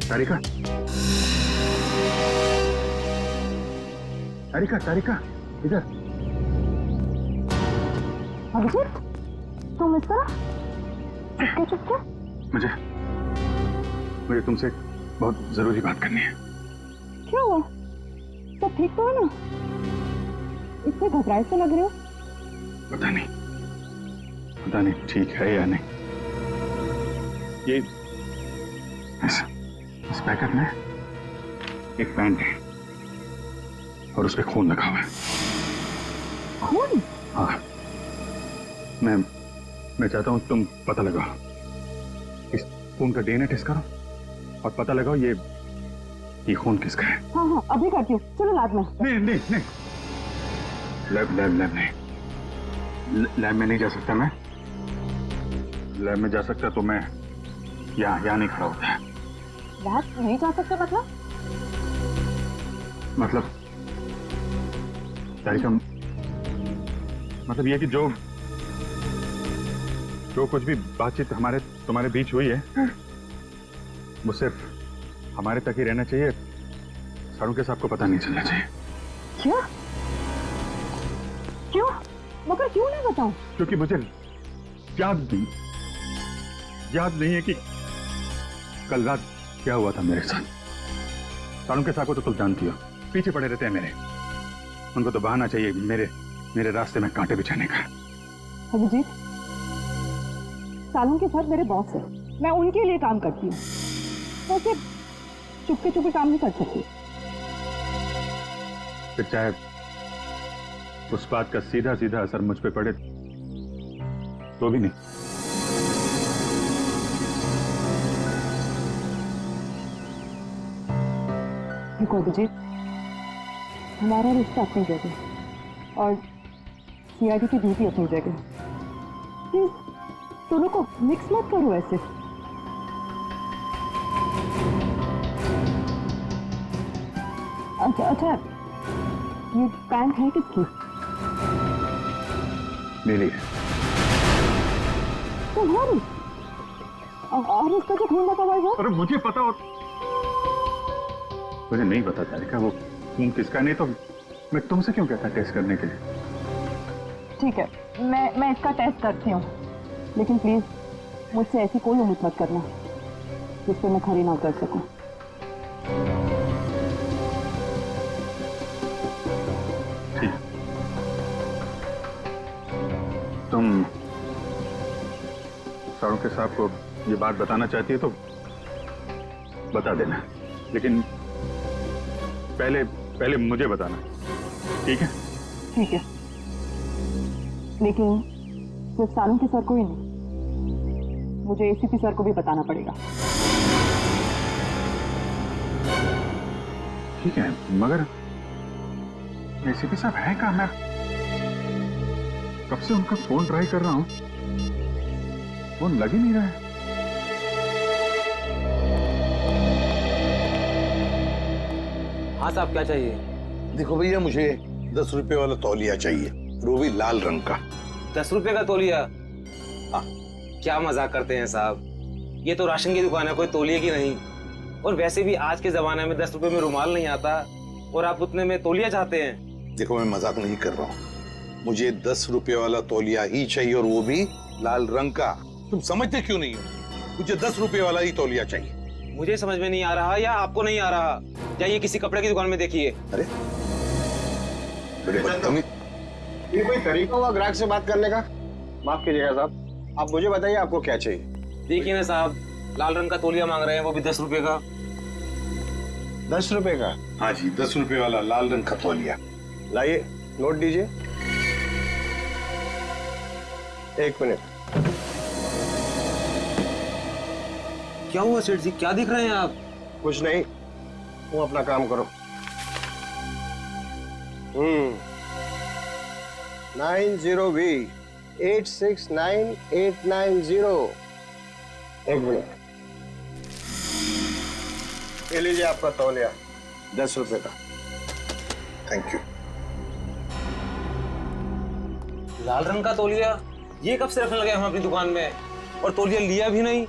तारिका, तारिका, तारिका, इधर। अभिजीत, तुम इस तरह चुपके चुपके? मुझे तुमसे बहुत जरूरी बात करनी है। क्या हुआ? सब ठीक तो है ना? इतने घबराए से लग रहे हो। पता नहीं ठीक है या नहीं। ये इस पैकेट में एक पैंट है और उस पे खून लगा हुआ है। खून? हाँ, मैं चाहता हूं तुम पता लगाओ, इस खून का डीएनए टेस्ट करो और पता लगाओ ये खून किसका है। हाँ हाँ, अभी करती हूँ। चलो लैब में। नहीं, लैब नहीं, लैब में नहीं जा सकता मैं। लैब में जा सकता तो मैं यहाँ नहीं खड़ा होता। लैब नहीं जा सकते मतलब तारिका, मतलब ये कि जो कुछ भी बातचीत तुम्हारे बीच हुई है वो सिर्फ हमारे तक ही रहना चाहिए। सारू के साहब को पता नहीं चलना चाहिए। क्यों? मगर क्यों नहीं बताऊं? क्योंकि मुझे याद नहीं है कि कल रात क्या हुआ था मेरे साथ। सारू के साहब को तो तुम जानती हो, पीछे पड़े रहते हैं मेरे। उनको तो बहाना चाहिए मेरे रास्ते में कांटे बिछाने का। अभिजीत, सालू के साथ मेरे बॉस है, मैं उनके लिए काम करती हूँ। वैसे चुपके चुपके काम नहीं कर सकती। फिर चाहे उस बात का सीधा असर मुझ पे पड़े तो भी नहीं। देखो अभिजीत, हमारा रिश्ता अपनी जगह और सीआईडी की ड्यूटी अपनी जगह। प्लीज दोनों को मिक्स मत करो ऐसे। अच्छा, ये पैंट है किसकी? मेरी। तुम्हारी? और इस पर जो खून लगा हुआ है? अरे मुझे पता हो। मुझे नहीं पता तारिका वो खून किसका। नहीं तो मैं तुमसे क्यों कहता टेस्ट करने के लिए। ठीक है, मैं इसका टेस्ट करती हूँ, लेकिन प्लीज मुझसे ऐसी कोई उम्मीद मत करना जिस पे मैं खरी ना उतर सकूं। ठीक, तुम सारू के साहब को ये बात बताना चाहती है तो बता देना, लेकिन पहले मुझे बताना, ठीक है? ठीक है, लेकिन सिर्फ सालू के सर को ही नहीं, मुझे एसीपी सर को भी बताना पड़ेगा। ठीक है, मगर एसीपी साहब है कहाँ? मैं कब से उनका फोन ट्राई कर रहा हूँ, फोन लग ही नहीं रहा है। हाँ साहब, क्या चाहिए? देखो भैया, मुझे 10 रुपए वाला तौलिया चाहिए, वो भी लाल रंग का। 10 रुपए का तौलिया? हाँ। क्या मजाक करते हैं साहब, ये तो राशन की दुकान है, कोई तौलिए की नहीं। और वैसे भी आज के जमाने में 10 रुपए में रुमाल नहीं आता और आप उतने में तौलिया चाहते हैं? देखो, मैं मजाक नहीं कर रहा हूँ, मुझे 10 रुपए वाला तौलिया ही चाहिए और वो भी लाल रंग का। तुम समझते क्यों नहीं हो? मुझे 10 रुपए वाला ही तौलिया चाहिए। मुझे समझ में नहीं आ रहा या आपको नहीं आ रहा? जाइए किसी कपड़े की दुकान में देखिए। अरे ये कोई तरीका हुआ ग्राहक से बात करने का? माफ कीजिएगा साहब, आप मुझे बताइए आपको क्या चाहिए। देखिए ना साहब, लाल रंग का तौलिया मांग रहे हैं, वो भी 10 रुपए का। 10 रुपए का? हाँ जी, 10 रुपए वाला लाल रंग का तौलिया। लाइए, नोट दीजिए। 1 मिनट। क्या हुआ सेठ जी, क्या दिख रहे हैं आप? कुछ नहीं, तुम अपना काम करो। 90B 869890। 1 मिनट। ये लीजिए आपका तौलिया, 10 रुपए का। Thank you. लाल रंग का तौलिया? ये कब से रखने लगे हम अपनी दुकान में, और तौलिया लिया भी नहीं?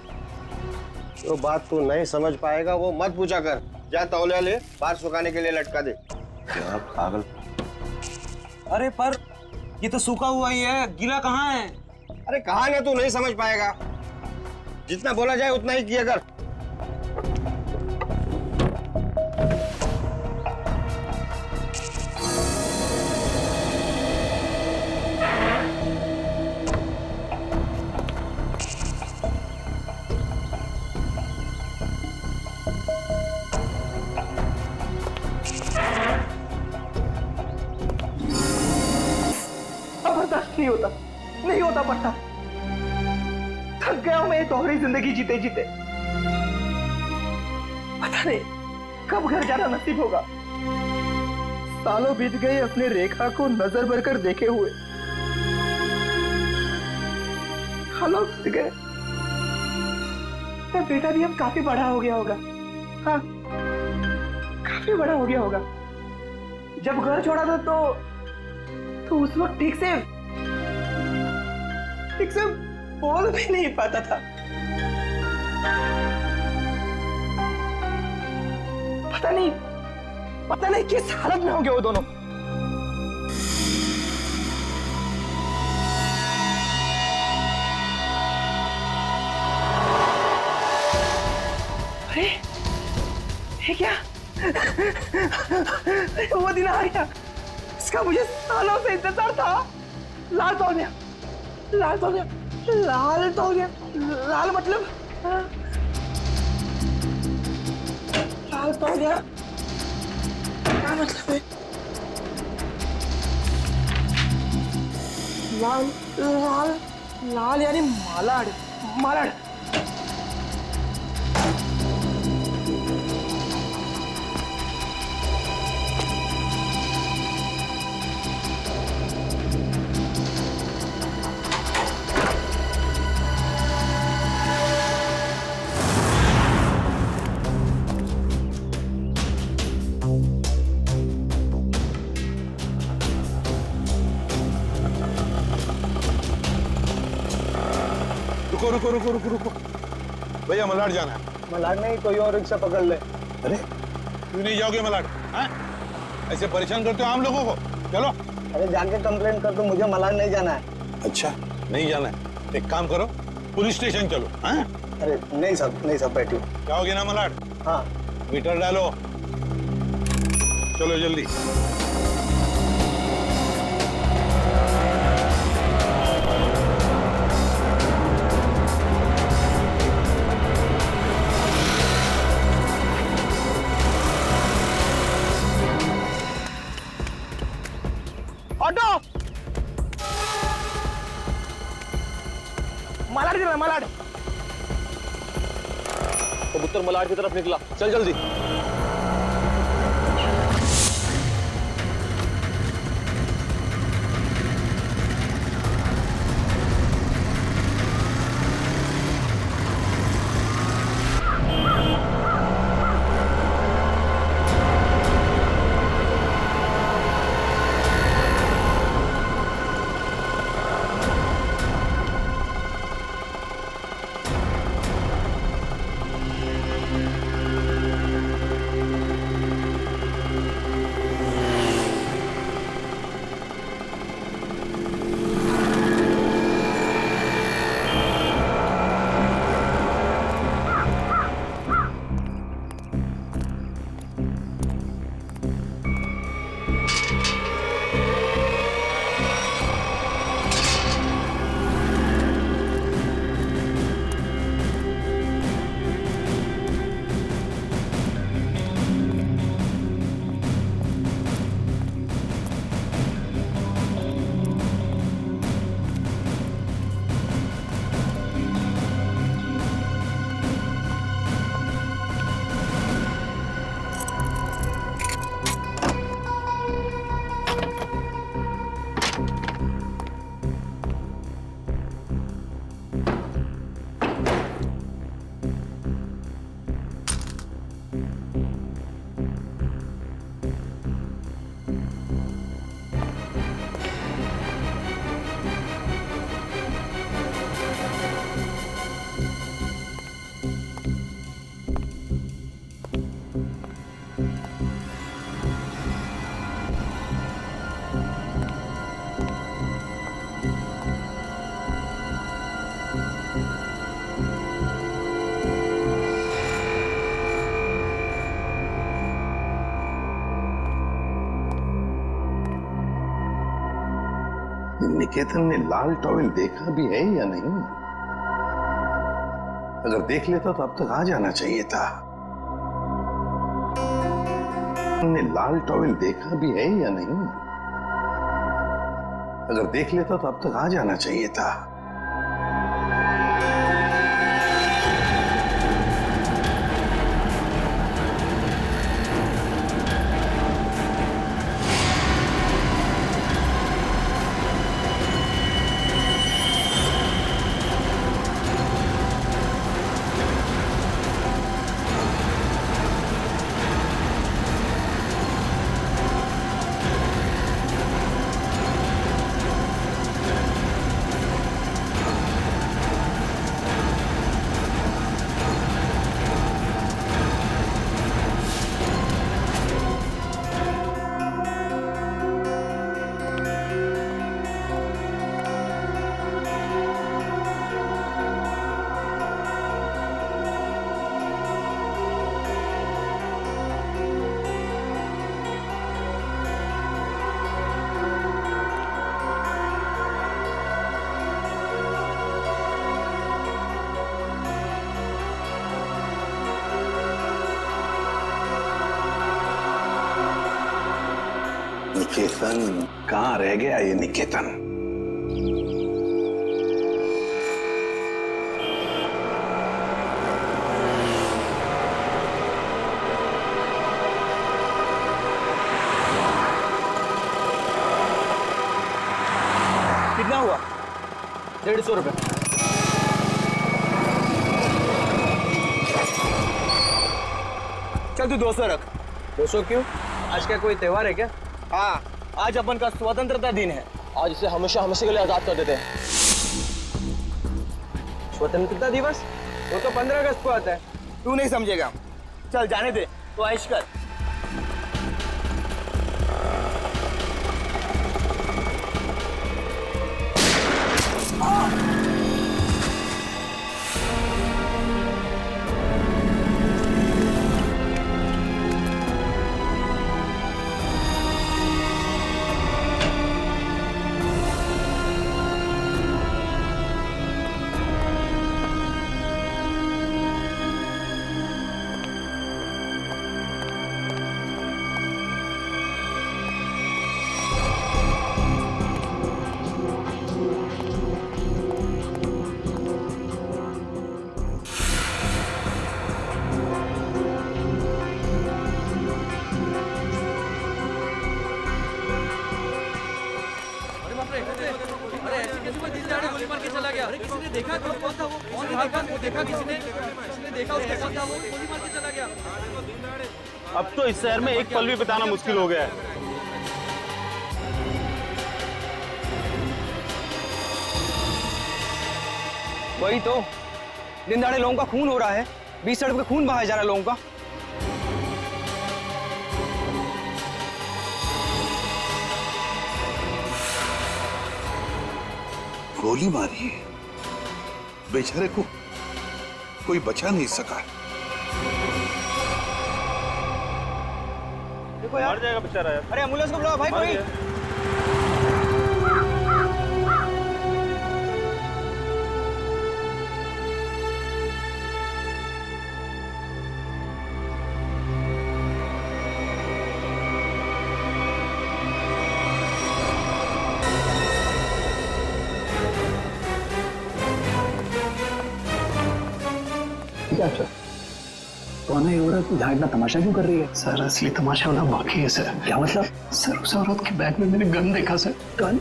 जो बात तू नहीं समझ पाएगा वो मत पूछा कर। जा तौलिया ले, बाहर सुखाने के लिए लटका दे। क्या पागल। अरे पर ये तो सूखा हुआ ही है, गीला कहाँ है? अरे कहानी तू नहीं समझ पाएगा, जितना बोला जाए उतना ही किया कर। बर्दाश्त नहीं होता, नहीं होता पट्टा। थक गया हूं मैं ये दोहरी जिंदगी जीते जीते। पता नहीं कब घर जाना नसीब होगा। सालों बीत गए अपने रेखा को नजर भर कर देखे हुए। सालों बीत गए, मेरा बेटा भी अब काफी बड़ा हो गया होगा। हाँ, काफी बड़ा हो गया होगा। जब घर छोड़ा था तो उस वक्त ठीक से बोल भी नहीं पाता था। पता नहीं किस हालत में होंगे वो दोनों। अरे ये क्या? वो दिन आ गया, इसका मुझे सालों से इंतजार था। लाल तौलिया, लाल तौलिया, लाल तौलिया, लाल मतलब लाल तौलिया क्या मतलब है? लाल लाल लाल यानी मालाड, मालाड। रुको रुको रुको रुको रुको भैया, मलाड जाना है। मलाड नहीं, कोई और रिक्शा पकड़ ले। अरे क्यों नहीं जाओगे मलाड? हैं? ऐसे परेशान करते हो आम लोगों को। चलो। अरे जाके कंप्लेन कर दो, मुझे मलाड नहीं जाना है। अच्छा नहीं जाना है, एक काम करो पुलिस स्टेशन चलो। हैं? अरे नहीं सब बैठिए। जाओगे ना मलाड? हाँ। मीटर डालो, चलो जल्दी। ऑटो, मलाड गिरा, मलाड। कबूतर मलाड की तरफ निकला, चल जल्दी। निकेतन ने लाल टॉवेल देखा भी है या नहीं? अगर देख लेता तो अब तक आ जाना चाहिए था। ने लाल टॉवेल देखा भी है या नहीं? अगर देख लेता तो अब तक आ जाना चाहिए था। निकेतन कहाँ रह गया ये निकेतन? कितना हुआ? 150 रुपए। चल तू 200 रख। 200 क्यों? आज क्या कोई त्योहार है क्या? हाँ, आज अपन का स्वतंत्रता दिन है। आज इसे हमेशा हमेशा के लिए आजाद कर देते हैं। स्वतंत्रता दिवस वो तो 15 अगस्त को आता है। तू नहीं समझेगा। चल जाने दे, तो ऐश कर। अब तो इस शहर में एक पल भी बिताना मुश्किल हो गया है। वही तो, दिन दहाड़े लोगों का खून हो रहा है। 20 सड़क पे खून बहाया जा रहा है लोगों का। गोली मारी है, बेचारे को कोई बचा नहीं सका। देखो यार, मर जाएगा बेचारा यार। अरे एम्बुलेंस को बुलाओ भाई कोई। अच्छा कौन है ये औरत? यहाँ इतना तमाशा क्यों कर रही है? सर असली तमाशा होना बाकी है सर। क्या मतलब? सर उस औरत के बैग में मैंने गन देखा सर। गन?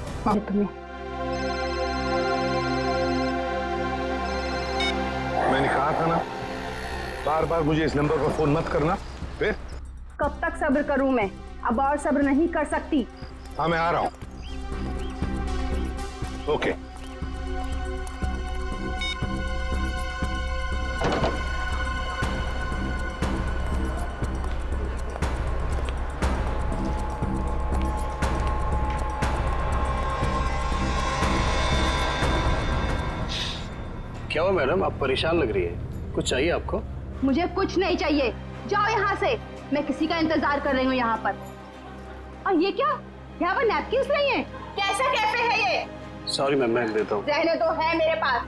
मैंने कहा था ना, बार बार मुझे इस नंबर पर फोन मत करना। फिर कब तक सब्र करूं मैं? अब और सब्र नहीं कर सकती। हाँ मैं आ रहा हूं। ओके। क्या हुआ मैडम, आप परेशान लग रही है? कुछ चाहिए आपको? मुझे कुछ नहीं चाहिए, जाओ यहाँ से। मैं किसी का इंतजार कर रही हूँ यहाँ पर। और ये क्या? यहाँ पर नैपकिन्स नहीं है? कैसा कैफे है ये? सॉरी मैम, मैं देता हूँ। रहने दो, है मेरे पास।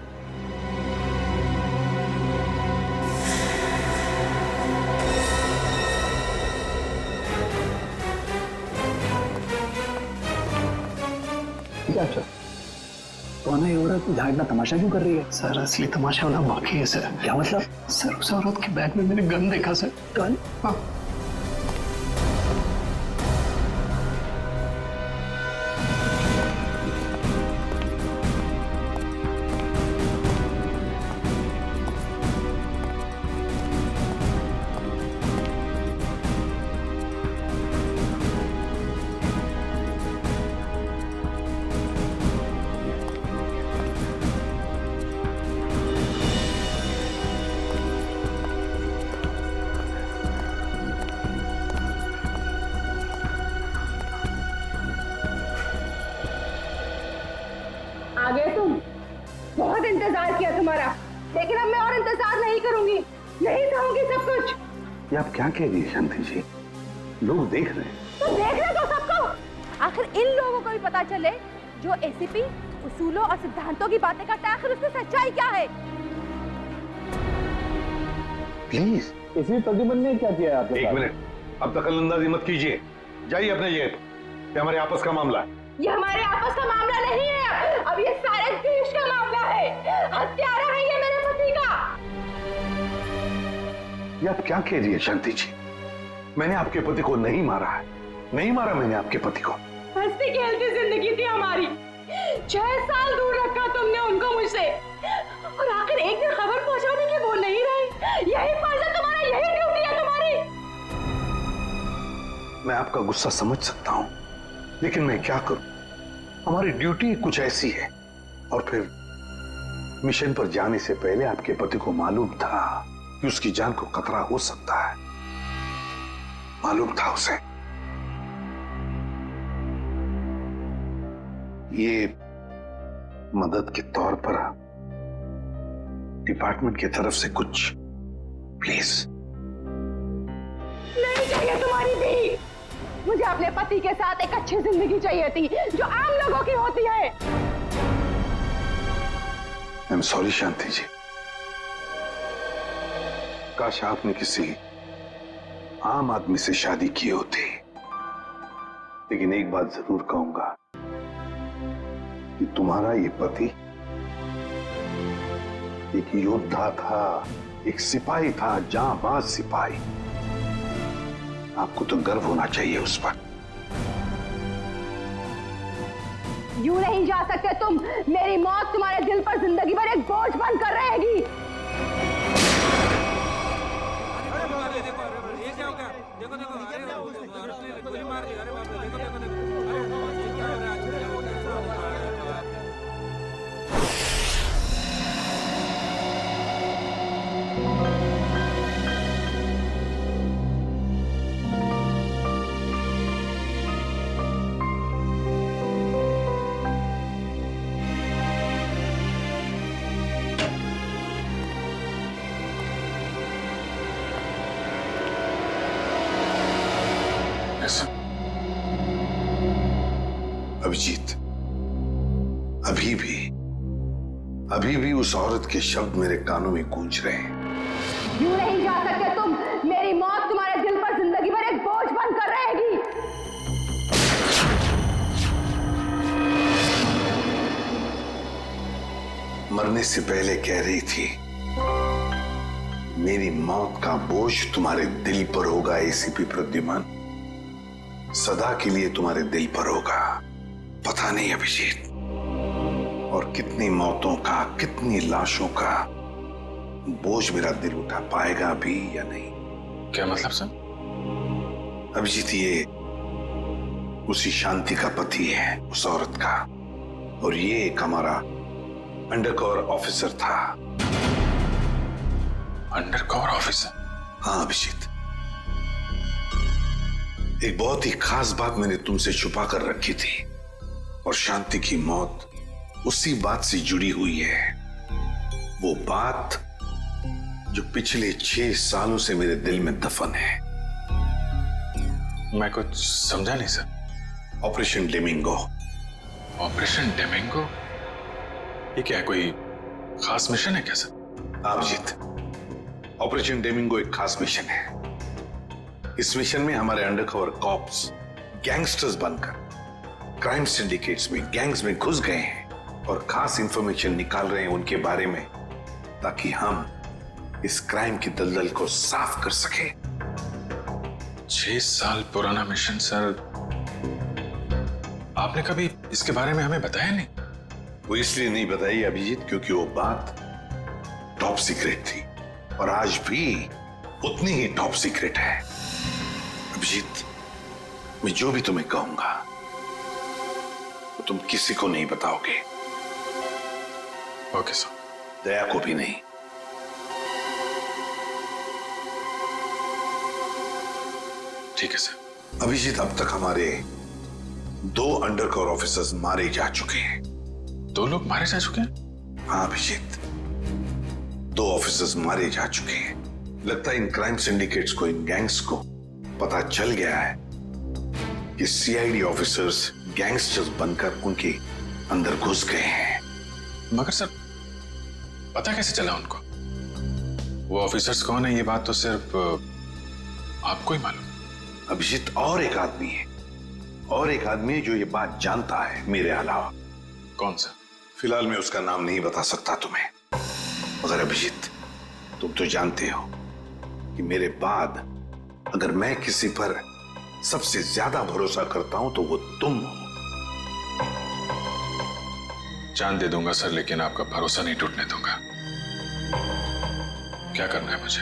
क्या अच्छा कौन है ये औरत? यहाँ इतना तमाशा क्यों कर रही है? सर असली तमाशा होना बाकी है सर। क्या मतलब? सर उस औरत के बैग में मैंने गन देखा सर। गन? हाँ। आ गए तुम? बहुत इंतजार किया तुम्हारा, लेकिन अब मैं और इंतजार नहीं करूंगी, नहीं सहूंगी सब कुछ। ये आप क्या कह रही है शांति जी? लोग देख रहे हैं। तो देख रहे दो सबको। आखिर इन लोगों को भी पता चले जो एसीपी उसूलों और सिद्धांतों की बातें करता है, आखिर उसकी सच्चाई क्या है। प्लीज। इसी प्रद्युमन ने क्या किया आपके एक साथ? मिनट, अब दखलंदाजी मत कीजिए। जाइए अपने जगह। ये हमारे आपस का मामला है। ये हमारे आपस का मामला नहीं है, अब ये सारे देश का मामला है। हत्यारा है ये मेरे पति का। ये आप क्या कह रही है शांति जी? मैंने आपके पति को नहीं मारा है, नहीं मारा मैंने आपके पति को। हंसती खेलती जिंदगी थी हमारी, 6 साल दूर रखा तुमने उनको मुझसे, और आखिर एक दिन खबर पहुंचाने की वो नहीं रही। यही फर्ज है तुम्हारा, यही ड्यूटी है तुम्हारी। मैं आपका गुस्सा समझ सकता हूं, लेकिन मैं क्या करूं? हमारी ड्यूटी कुछ ऐसी है। और फिर मिशन पर जाने से पहले आपके पति को मालूम था कि उसकी जान को खतरा हो सकता है। मालूम था उसे। ये मदद के तौर पर डिपार्टमेंट की तरफ से कुछ प्लीज। नहीं चाहिए तुम्हारी भी, मुझे अपने पति के साथ एक अच्छी जिंदगी चाहिए थी जो आम लोगों की होती है। आई एम सॉरी शांति जी। काश आपने किसी आम आदमी से शादी की होती, लेकिन एक बात जरूर कहूंगा कि तुम्हारा ये पति एक योद्धा था, एक सिपाही था, जांबाज सिपाही। आपको तो गर्व होना चाहिए उस पर। यूं नहीं जा सकते तुम, मेरी मौत तुम्हारे दिल पर जिंदगी भर एक बोझ बनकर रहेगी। अभिजीत, अभी भी उस औरत के शब्द मेरे कानों में गूंज रहे हैं। यूं नहीं जा सकते तुम, मेरी मौत तुम्हारे दिल पर जिंदगी भर एक बोझ बनकर रहेगी। मरने से पहले कह रही थी, मेरी मौत का बोझ तुम्हारे दिल पर होगा एसीपी प्रद्युमन, सदा के लिए तुम्हारे दिल पर होगा। पता नहीं अभिजीत, और कितनी मौतों का, कितनी लाशों का बोझ मेरा दिल उठा पाएगा भी या नहीं। क्या मतलब सर? अभिजीत, ये उसी शांति का पति है, उस औरत का, और ये एक हमारा अंडरकवर ऑफिसर था। Undercover officer? हाँ अभिजीत, एक बहुत ही खास बात मैंने तुमसे छुपा कर रखी थी, और शांति की मौत उसी बात से जुड़ी हुई है। वो बात जो पिछले 6 सालों से मेरे दिल में दफन है। मैं कुछ समझा नहीं सर। ऑपरेशन डेमिंगो। ऑपरेशन डेमिंगो? ये क्या है, कोई खास मिशन है क्या सर? अभिजीत, ऑपरेशन डेमिंगो एक खास मिशन है। इस मिशन में हमारे अंडरकवर कॉप्स गैंगस्टर्स बनकर क्राइम सिंडिकेट्स में, गैंग्स में घुस गए हैं और खास इंफॉर्मेशन निकाल रहे हैं उनके बारे में, ताकि हम इस क्राइम की दलदल को साफ कर सके। 6 साल पुराना मिशन सर। आपने कभी इसके बारे में हमें बताया नहीं? वो इसलिए नहीं बताई अभिजीत क्योंकि वो बात टॉप सीक्रेट थी और आज भी उतनी ही टॉप सीक्रेट है। अभिजीत, मैं जो भी तुम्हें कहूंगा वो तुम किसी को नहीं बताओगे। Okay sir. दया को भी नहीं। ठीक है सर। अभिजीत, अब तक हमारे 2 अंडरकवर ऑफिसर्स मारे जा चुके हैं। 2 लोग मारे जा चुके हैं? हाँ अभिजीत, 2 ऑफिसर्स मारे जा चुके हैं। लगता है इन क्राइम सिंडिकेट्स को, इन गैंग्स को पता चल गया है कि सीआईडी ऑफिसर्स गैंगस्टर्स बनकर उनके अंदर घुस गए हैं। मगर सर, पता कैसे चला उनको? वो ऑफिसर्स कौन है ये बात तो सिर्फ आपको ही मालूम। अभिजीत, और एक आदमी है, और एक आदमी है जो ये बात जानता है मेरे अलावा। कौन सा? फिलहाल मैं उसका नाम नहीं बता सकता तुम्हें, मगर अभिजीत, तुम तो जानते हो कि मेरे बाद अगर मैं किसी पर सबसे ज्यादा भरोसा करता हूं तो वो तुम हो। जान दे दूंगा सर, लेकिन आपका भरोसा नहीं टूटने दूंगा। क्या करना है मुझे?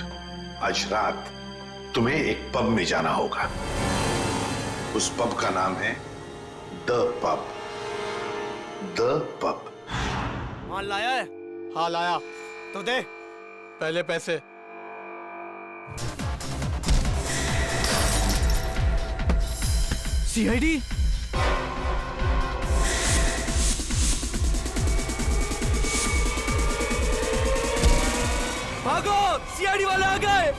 आज रात तुम्हें एक पब में जाना होगा। उस पब का नाम है द पब। The pub. माल लाया है? हाँ लाया। तो दे पहले पैसे। सीआईडी? भागो, सीआईडी वाले आ गए।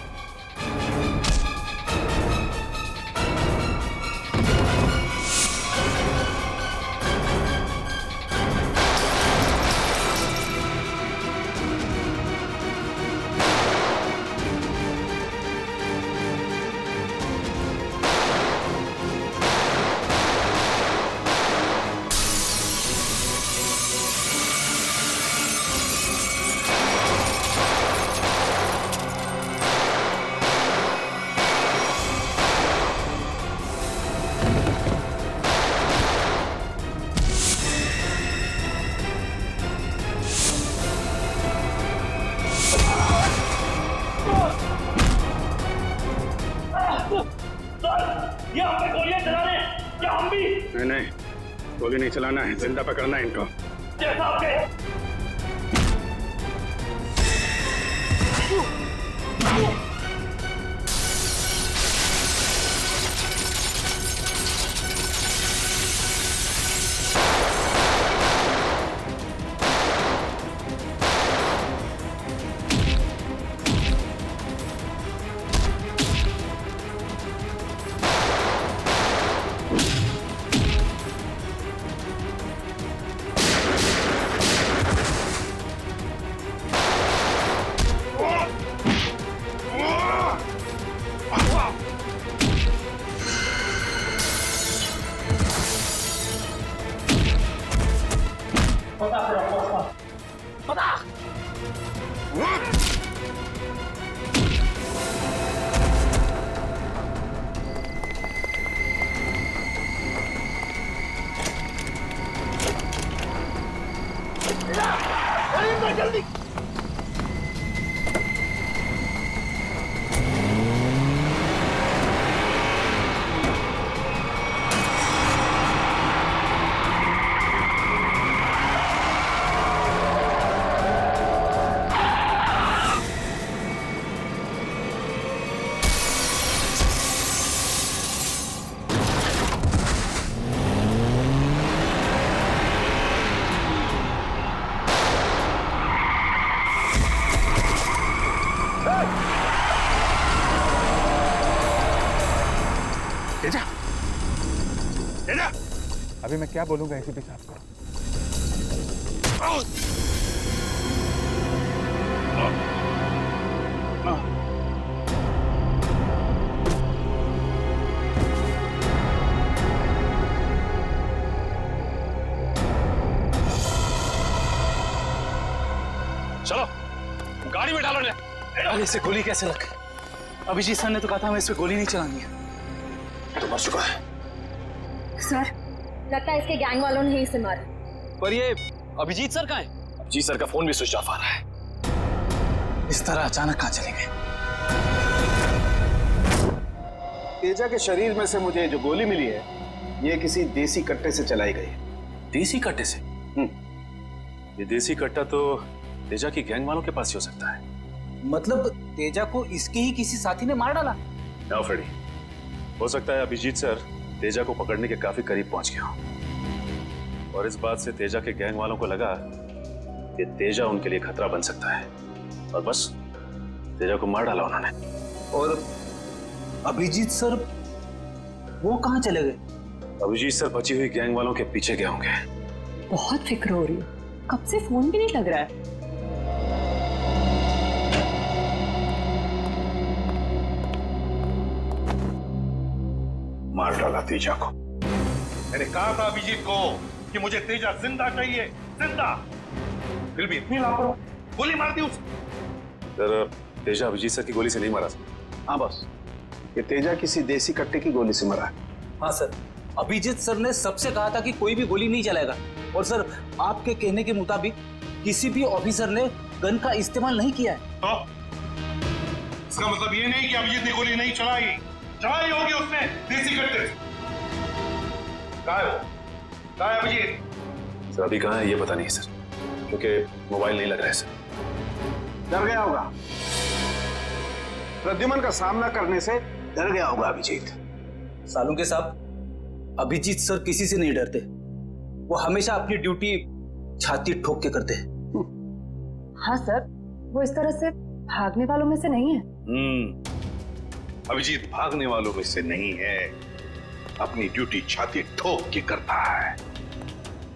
नहीं, गोली नहीं चलाना है, जिंदा पकड़ना है इनको। अभी मैं क्या बोलूंगा एसीपी साहब को? चलो गाड़ी में डालो ने। अरे इसे गोली कैसे लग गई? अभिजीत सर ने तो कहा था हमें इस पे गोली नहीं चलानी है। तो मर चुका है। सर लगता है इसके गैंग वालों ने ही इसे मारा। पर ये अभिजीत सर कहाँ है? अभिजीत सर का फोन भी स्विच ऑफ आ रहा है। इस तरह अचानक कहाँ चले गए? तेजा के शरीर में से मुझे जो गोली मिली है, ये किसी देसी कट्टे से चलाई गई है। देसी कट्टे से? ये देसी कट्टा तो तेजा की गैंग वालों के पास ही हो सकता है। मतलब तेजा को इसके ही किसी साथी ने मार डाला? ना फ्रेडी, हो सकता है अभिजीत सर तेजा को पकड़ने के काफी करीब पहुंच गया हो और इस बात से तेजा के गैंग वालों को लगा कि तेजा उनके लिए खतरा बन सकता है और बस तेजा को मार डाला उन्होंने। और अभिजीत सर वो कहाँ चले गए? अभिजीत सर बची हुई गैंग वालों के पीछे गए होंगे। बहुत फिक्र हो रही है, कब से फोन भी नहीं लग रहा है। मार डाला तेजा को। मैंने कहा था अभिजीत को कि मुझे तेजा जिंदा चाहिए, जिंदा। फिर भी इतनी लापरवाह, गोली मार दी उसे। सर तेजा अभिजीत सर की गोली से नहीं मारा। हाँ बस, ये तेजा किसी देसी कट्टे की गोली से मरा है। हाँ सर, अभिजीत सर ने सबसे कहा था कि कोई भी गोली नहीं चलाएगा और सर आपके कहने के मुताबिक किसी भी ऑफिसर ने गन का इस्तेमाल नहीं किया है। तो इसका मतलब ये नहीं कि अभिजीत ने गोली नहीं चलाई होगी उसने देसी कट्टे से। कहाँ है वो? कहाँ है अभिजीत? सर अभी कहाँ है ये पता नहीं सर, क्योंकि मोबाइल नहीं लग रहा है सर। डर गया होगा, प्रद्युमन का सामना करने से डर गया होगा अभिजीत। सालू के साहब, अभिजीत सर किसी से नहीं डरते, वो हमेशा अपनी ड्यूटी छाती ठोक के करते हैं। हाँ सर, वो इस तरह से भागने वालों में से नहीं है। अभिजीत भागने वालों में से नहीं है, अपनी ड्यूटी छाती ठोक के करता है।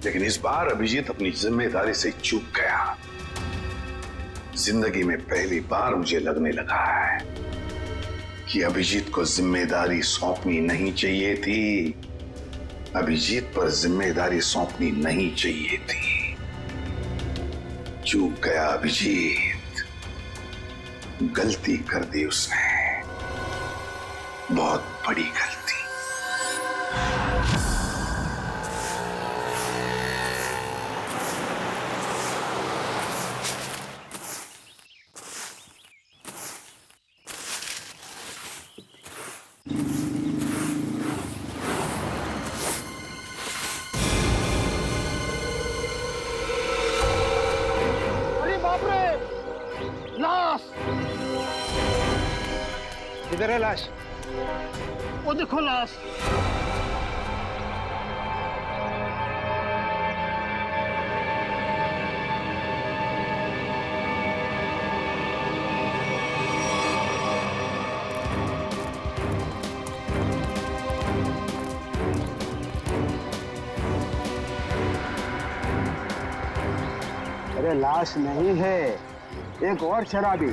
लेकिन इस बार अभिजीत अपनी जिम्मेदारी से चूक गया। जिंदगी में पहली बार मुझे लगने लगा है कि अभिजीत को जिम्मेदारी सौंपनी नहीं चाहिए थी। अभिजीत पर जिम्मेदारी सौंपनी नहीं चाहिए थी। चूक गया अभिजीत, गलती कर दी उसने, बहुत बड़ी गलती। किधर है लाश? वो देखो लाश। अरे लाश नहीं है, एक और शराबी।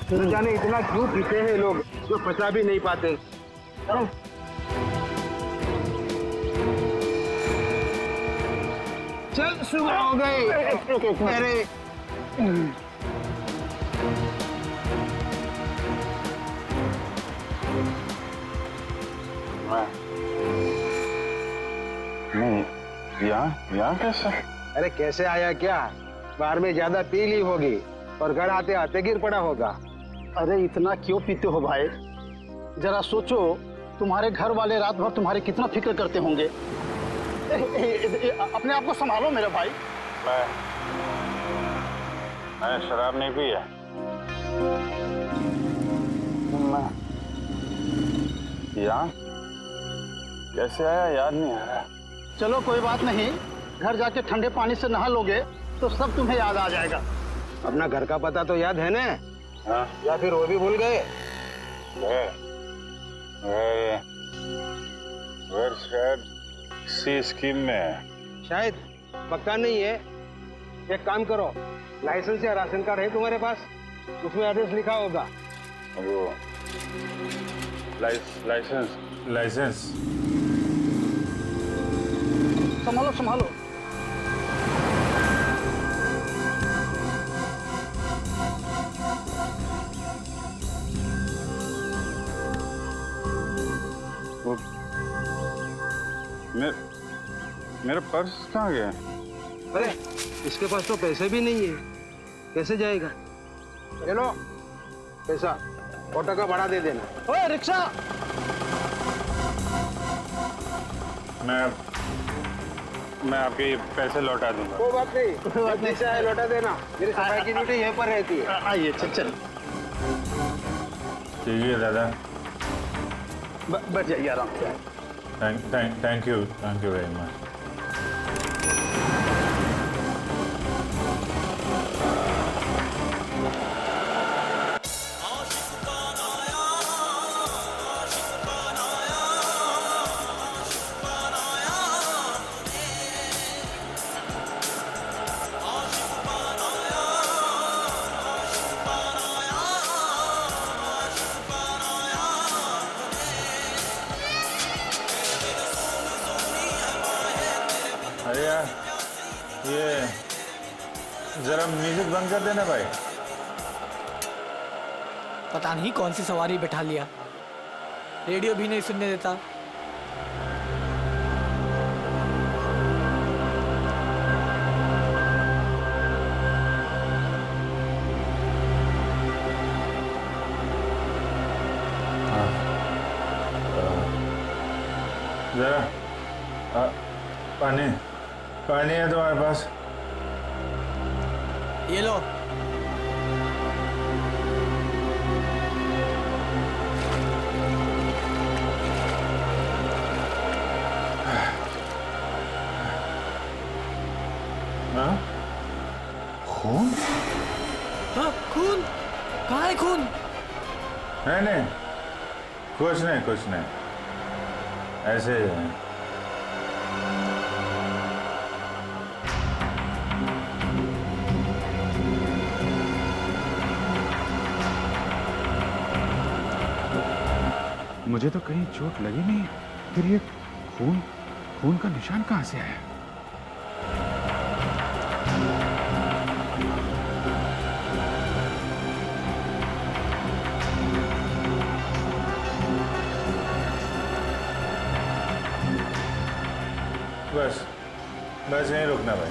न जाने इतना क्यों पीते हैं लोग जो पचा भी नहीं पाते। चल सुबह हो गई। अरे यहाँ कैसे? अरे कैसे आया क्या? बाहर में ज्यादा पी ली होगी और घर आते आते गिर पड़ा होगा। अरे इतना क्यों पीते हो भाई? जरा सोचो, तुम्हारे घर वाले रात भर तुम्हारे कितना फिक्र करते होंगे। अपने आप को संभालो मेरे भाई। मैं शराब नहीं पी है। यहाँ कैसे आया याद नहीं आ रहा। चलो कोई बात नहीं, घर जाके ठंडे पानी से नहा लोगे तो सब तुम्हें याद आ जाएगा। अपना घर का पता तो याद है ना? हाँ? या फिर वो भी भूल गए? घर शायद सी स्कीम में है। शायद, पक्का नहीं है। एक काम करो, लाइसेंस या राशन कार्ड है तुम्हारे पास? उसमें एड्रेस लिखा होगा। वो लाइसेंस लाइसेंस संभालो संभालो। वो मेरा पर्स कहाँ गया? अरे इसके पास तो पैसे भी नहीं है, कैसे जाएगा? ले लो पैसा, ऑटो का भाड़ा दे देना। ओए रिक्शा! मैं आपके पैसे लौटा दूंगा। कोई बात नहीं, पैसा है लौटा देना। मेरी सफाई की ड्यूटी यहीं पर रहती है। आइए चल चल। ठीक है दादा। बैठ जाइए आराम से। Thank you very much. अरे यार, ये जरा म्यूजिक बंद कर देना भाई। पता नहीं कौन सी सवारी बैठा लिया, रेडियो भी नहीं सुनने देता। जरा पानी है तुम्हारे पास? ये लो। खून? हाँ, खून? कहाँ है खून? नहीं, कुछ नहीं, ऐसे ही है। मुझे तो कहीं चोट लगी नहीं, फिर ये खून का निशान कहाँ से आया? बस यहीं रुकना भाई।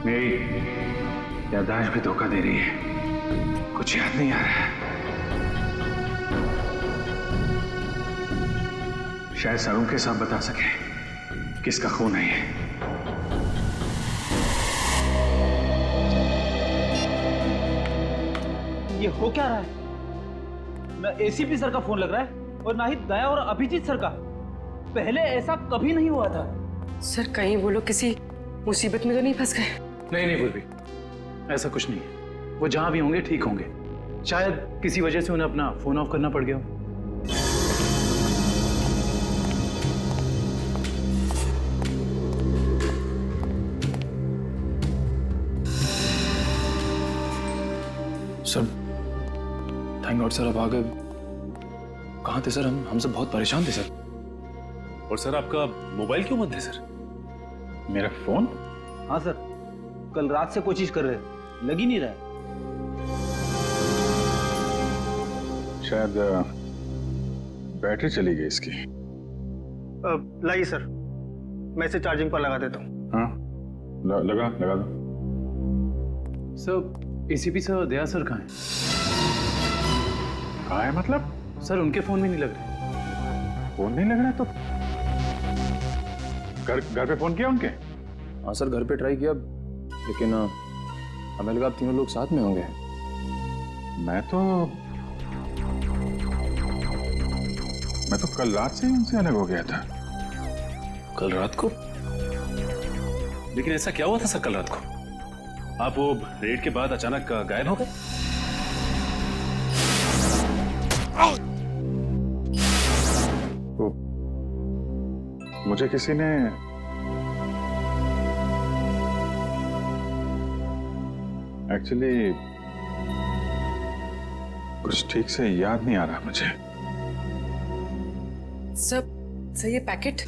मेरी याददाश्त भी धोखा दे रही है, कुछ याद नहीं आ रहा है। शायद सारुण के साथ बता सके किसका खून है ये। ये हो क्या रहा है? ना एसीपी सर का फोन लग रहा है और ना ही दया और अभिजीत सर का। पहले ऐसा कभी नहीं हुआ था। सर कहीं वो लोग किसी मुसीबत में तो नहीं फंस गए? नहीं नहीं पूर्वी, ऐसा कुछ नहीं है। वो जहां भी होंगे ठीक होंगे। शायद किसी वजह से उन्हें अपना फोन ऑफ करना पड़ गया हो। सर थैंक गॉड सर, अब आ गए। कहाँ थे सर? हम सब बहुत परेशान थे सर। और सर आपका मोबाइल क्यों बंद है सर? मेरा फोन? हाँ सर, कल रात से कोशिश कर रहे, लग ही नहीं रहा है। शायद बैटरी चली गई इसकी। लाइए सर, मैं इसे चार्जिंग पर लगा देता हूँ। हाँ लगा दो। सर एसीपी सर, दया सर कहाँ हैं? कहाँ है मतलब? सर उनके फोन भी नहीं लग रहे। फोन नहीं लग रहा तो घर पे फोन किया उनके? हाँ सर घर पे ट्राई किया, लेकिन हमें लगा आप तीनों लोग साथ में होंगे। मैं तो कल रात से ही उनसे अलग हो गया था। कल रात को? लेकिन ऐसा क्या हुआ था सर कल रात को? आप वो रेड के बाद अचानक गायब हो गए? मुझे किसी ने एक्चुअली कुछ ठीक से याद नहीं आ रहा मुझे। सर ये पैकेट?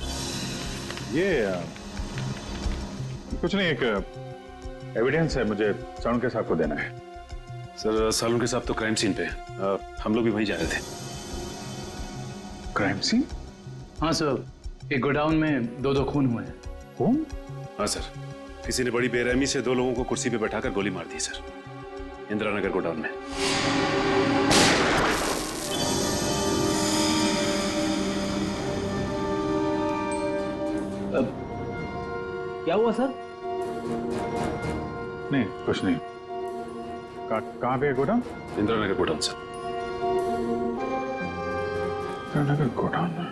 ये कुछ नहीं, एक एविडेंस है, मुझे सालुंके साहब को देना है। सर सालुंके साहब तो क्राइम सीन पे, हम लोग भी वहीं जा रहे थे। Crime scene? हाँ सर, एक गोडाउन में दो खून हुए हैं। खून? हाँ सर, किसी ने बड़ी बेरहमी से 2 लोगों को कुर्सी पे बैठाकर गोली मार दी सर, इंदिरा नगर गोडाउन में। क्या हुआ सर? नहीं कुछ नहीं। कहाँ पे है godown? Indira Nagar godown sir. Indira Nagar godown में?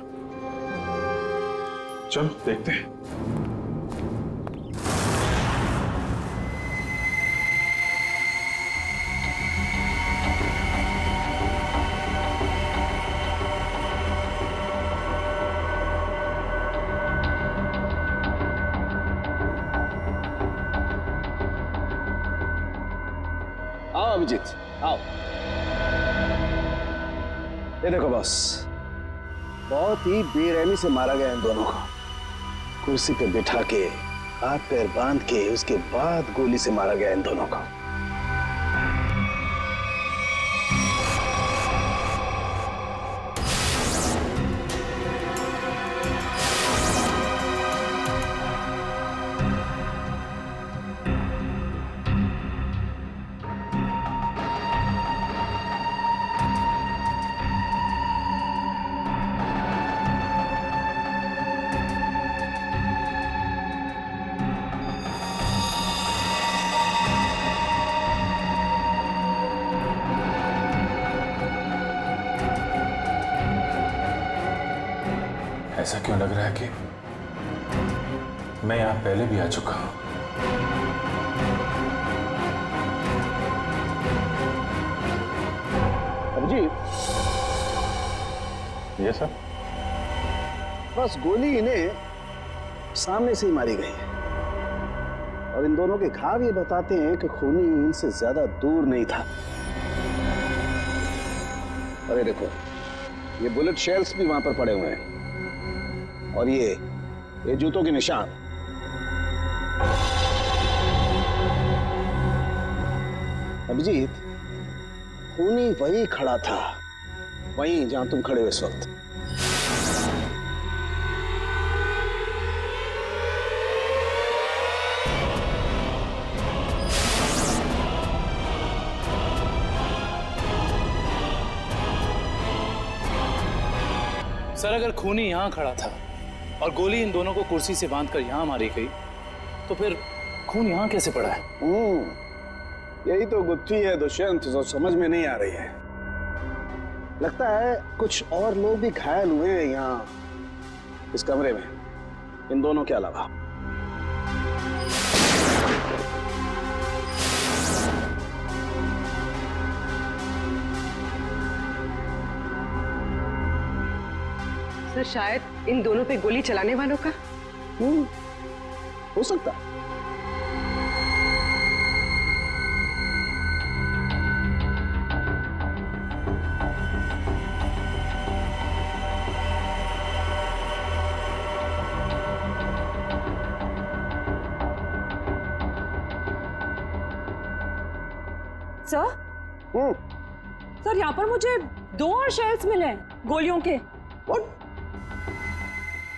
चल देखते हैं। आओ अभिजीत, आओ। ये देखो बॉस, बहुत ही बेरहमी से मारा गया इन दोनों को। कुर्सी पे बिठा के, हाथ पैर बांध के, उसके बाद गोली से मारा गया इन दोनों को। ऐसा क्यों लग रहा है कि मैं यहां पहले भी आ चुका हूं? अभिजीत, ये सर? बस गोली इन्हें सामने से ही मारी गई है, और इन दोनों के घाव ये बताते हैं कि खूनी इनसे ज्यादा दूर नहीं था। अरे देखो, ये बुलेट शेल्स भी वहां पर पड़े हुए हैं, और ये जूतों के निशान। अभिजीत, खूनी वहीं खड़ा था, वहीं जहां तुम खड़े हो इस वक्त। सर अगर खूनी यहां खड़ा था और गोली इन दोनों को कुर्सी से बांधकर यहां मारी गई, तो फिर खून यहां कैसे पड़ा है? यही तो गुत्थी है दुष्यंत, जो समझ में नहीं आ रही है। लगता है कुछ और लोग भी घायल हुए हैं यहाँ इस कमरे में, इन दोनों के अलावा। सर शायद इन दोनों पे गोली चलाने वालों का। हो सकता है। सर सर यहाँ पर मुझे 2 और शेल्स मिले हैं गोलियों के। What?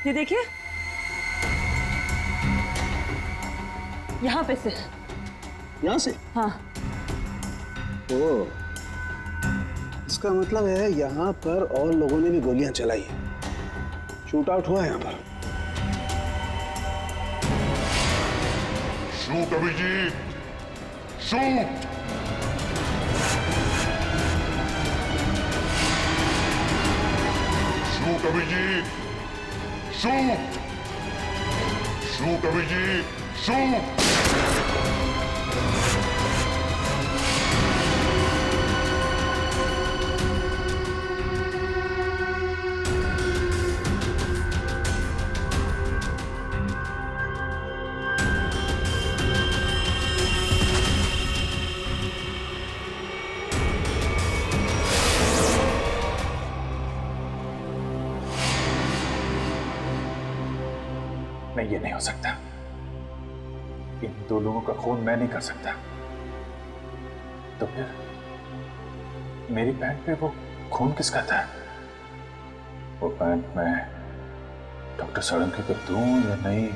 ये देखिए, यहाँ पे से। यहाँ से? हाँ। ओ, इसका मतलब है यहाँ पर और लोगों ने भी गोलियां चलाई हैं। शूट आउट हुआ है यहाँ पर। Shoot Abhijeet, shoot. Shoot Abhijeet, shoot. Shoot Abhijeet, shoot. नहीं, ये नहीं हो सकता। इन 2 लोगों का खून मैं नहीं कर सकता। तो फिर मेरी पैंट पे वो खून किसका था? वो पैंट मैं डॉक्टर साळुंखे को दूं या नहीं,